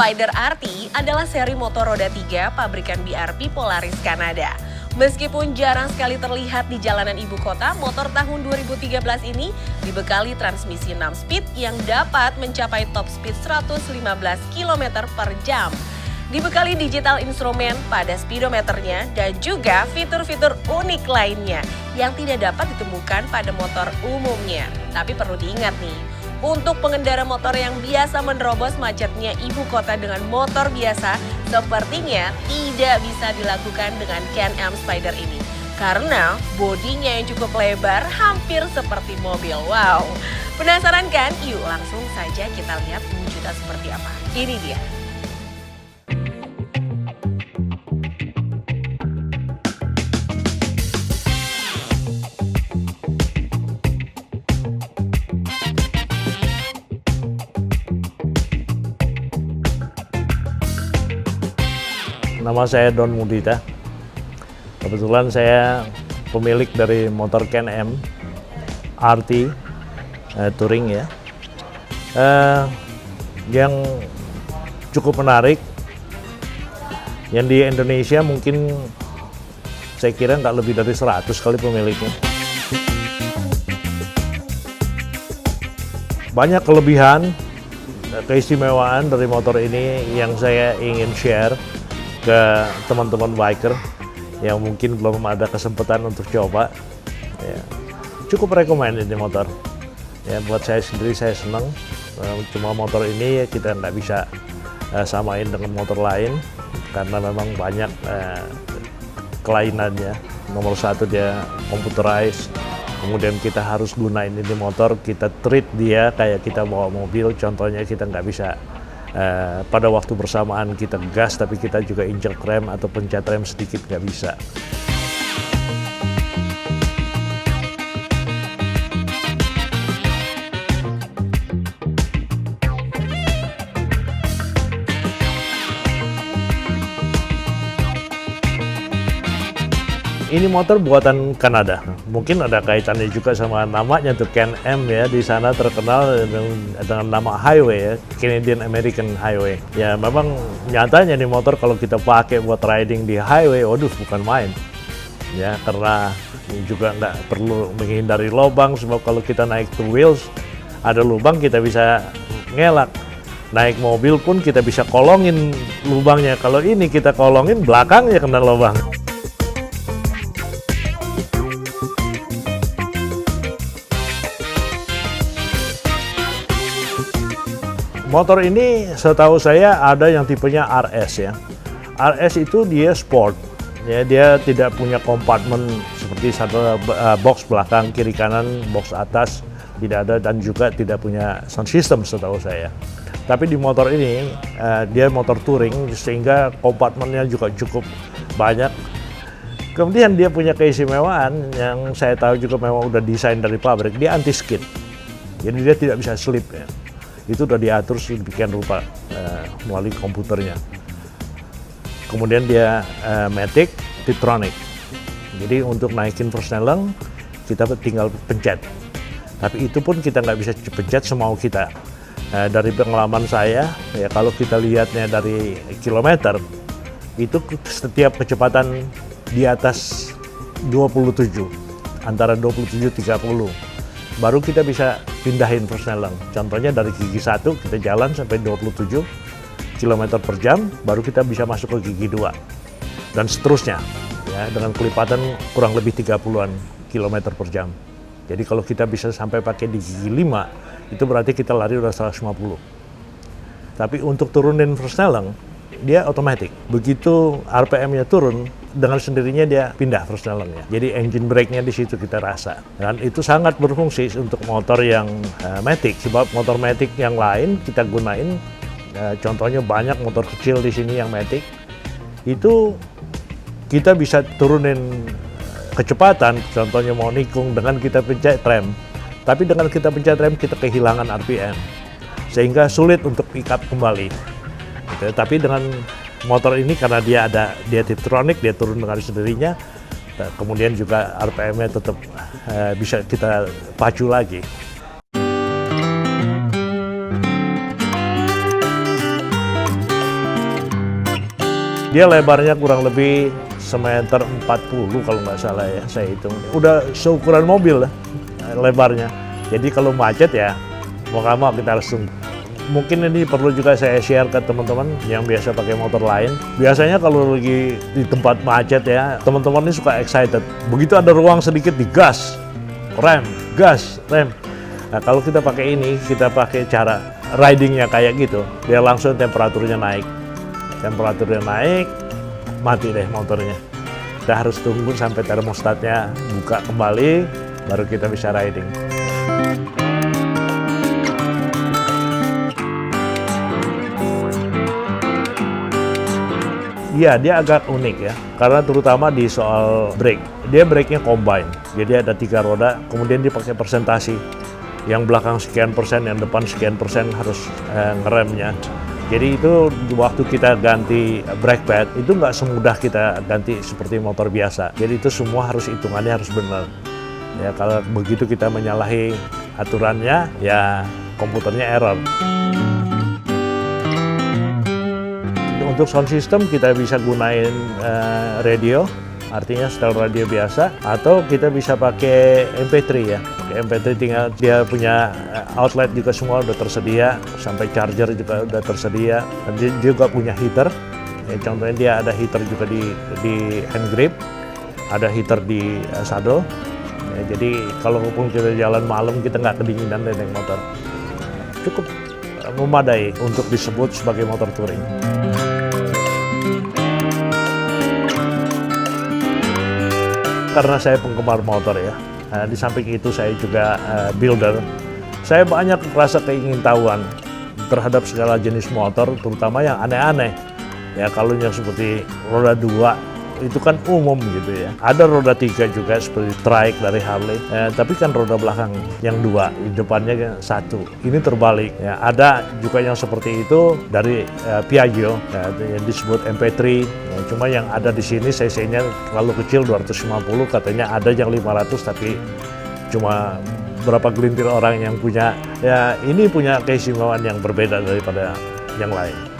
Spider RT adalah seri motor roda 3 pabrikan BRP Polaris Kanada. Meskipun jarang sekali terlihat di jalanan ibu kota, motor tahun 2013 ini dibekali transmisi 6 speed yang dapat mencapai top speed 115 km per jam. Dibekali digital instrumen pada speedometernya dan juga fitur-fitur unik lainnya yang tidak dapat ditemukan pada motor umumnya. Tapi perlu diingat nih, untuk pengendara motor yang biasa menerobos macetnya ibu kota dengan motor biasa, sepertinya tidak bisa dilakukan dengan Can-Am Spider ini. Karena bodinya yang cukup lebar, hampir seperti mobil. Wow, penasaran kan? Yuk langsung saja kita lihat wujudnya seperti apa. Ini dia. Nama saya Don Mudita. Kebetulan saya pemilik dari motor Can-Am RT Touring ya. Yang cukup menarik, yang di Indonesia mungkin saya kira nggak lebih dari 100 kali pemiliknya. Banyak kelebihan, keistimewaan dari motor ini yang saya ingin share ke teman-teman biker yang mungkin belum ada kesempatan untuk coba. Ya, cukup rekomend ini motor. Ya, buat saya sendiri saya senang. Cuma motor ini kita nggak bisa samain dengan motor lain karena memang banyak kelainannya. Nomor satu dia computerized. Kemudian kita harus gunain ini motor, kita treat dia kayak kita bawa mobil. Contohnya kita nggak bisa pada waktu bersamaan kita gas tapi kita juga injek rem atau pencet rem sedikit, nggak bisa. Ini motor buatan Kanada. Mungkin ada kaitannya juga sama namanya tuh Can-Am ya. Di sana terkenal dengan nama highway ya, Canadian American Highway. Ya memang nyatanya nih motor kalau kita pakai buat riding di highway, waduh bukan main. Ya karena juga nggak perlu menghindari lubang, sebab kalau kita naik two wheels ada lubang kita bisa ngelak. Naik mobil pun kita bisa kolongin lubangnya. Kalau ini kita kolongin belakangnya kena lubang. Motor ini setahu saya ada yang tipenya RS ya. RS itu dia sport, ya dia tidak punya kompartemen seperti satu box belakang, kiri kanan, box atas tidak ada, dan juga tidak punya sound system setahu saya. Tapi di motor ini dia motor touring sehingga kompartemennya juga cukup banyak. Kemudian dia punya keistimewaan yang saya tahu juga memang udah desain dari pabrik, dia anti skid. Jadi dia tidak bisa slip ya. Itu udah diatur sedemikian rupa melalui komputernya. Kemudian dia Matic, Titronic. Jadi untuk naikin persneling kita tinggal pencet. Tapi itu pun kita nggak bisa pencet semau kita. Dari pengalaman saya, ya kalau kita lihatnya dari kilometer, itu setiap kecepatan di atas 27, antara 27-30. Baru kita bisa pindahin persneling. Contohnya dari gigi 1 kita jalan sampai 27 km per jam, baru kita bisa masuk ke gigi 2. Dan seterusnya, ya, dengan kelipatan kurang lebih 30-an km per jam. Jadi kalau kita bisa sampai pakai di gigi 5, itu berarti kita lari udah 150. Tapi untuk turunin persneling, dia otomatis. Begitu RPM-nya turun, dengan sendirinya dia pindah persnelingnya. Jadi engine brake-nya di situ kita rasa. Dan itu sangat berfungsi untuk motor yang matic. Sebab motor matic yang lain kita gunain, contohnya banyak motor kecil di sini yang matic. Itu kita bisa turunin kecepatan, contohnya mau nikung dengan kita pencet rem. Tapi dengan kita pencet rem kita kehilangan RPM. Sehingga sulit untuk pick up kembali. Gitu. Tapi dengan motor ini karena dia Titronic, dia turun dengan sendirinya, kemudian juga RPM-nya tetap bisa kita pacu lagi. Dia lebarnya kurang lebih semeter 40 kalau nggak salah ya, saya hitung. Udah seukuran mobil lah lebarnya. Jadi kalau macet ya, mau nggak mau kita harus tunggu. Mungkin ini perlu juga saya share ke teman-teman yang biasa pakai motor lain. Biasanya kalau lagi di tempat macet ya, teman-teman ini suka excited. Begitu ada ruang sedikit digas, rem, gas, rem. Nah kalau kita pakai ini, kita pakai cara ridingnya kayak gitu, dia langsung temperaturnya naik. Temperaturnya naik, mati deh motornya. Kita harus tunggu sampai termostatnya buka kembali, baru kita bisa riding. Iya, dia agak unik ya, karena terutama di soal brake. Dia brake-nya combine, jadi ada 3 roda, kemudian dia pakai persentasi. Yang belakang sekian persen, yang depan sekian persen harus ngeremnya. Jadi itu waktu kita ganti brake pad, itu nggak semudah kita ganti seperti motor biasa. Jadi itu semua harus hitungannya harus benar. Ya, kalau begitu kita menyalahi aturannya, ya komputernya error. Untuk sound system kita bisa gunain radio, artinya setel radio biasa, atau kita bisa pakai MP3 ya. MP3 tinggal dia punya outlet juga semua udah tersedia, sampai charger juga udah tersedia. Dan dia juga punya heater. Ya, contohnya dia ada heater juga di hand grip, ada heater di saddle. Ya, jadi kalaupun kita jalan malam kita nggak kedinginan naik motor. Cukup memadai untuk disebut sebagai motor touring. Karena saya penggemar motor ya, di samping itu saya juga builder. Saya banyak rasa keingintahuan terhadap segala jenis motor, terutama yang aneh-aneh. Ya kalau yang seperti roda 2 itu kan umum gitu ya. Ada roda 3 juga seperti trike dari Harley, tapi kan roda belakang yang 2, di depannya 1. Ini terbalik. Ya, ada juga yang seperti itu dari Piaggio, ya, yang disebut MP3. Ya, cuma yang ada di sini cc-nya terlalu kecil 250, katanya ada yang 500 tapi cuma berapa gelintir orang yang punya. Ya ini punya keistimewaan yang berbeda daripada yang lain.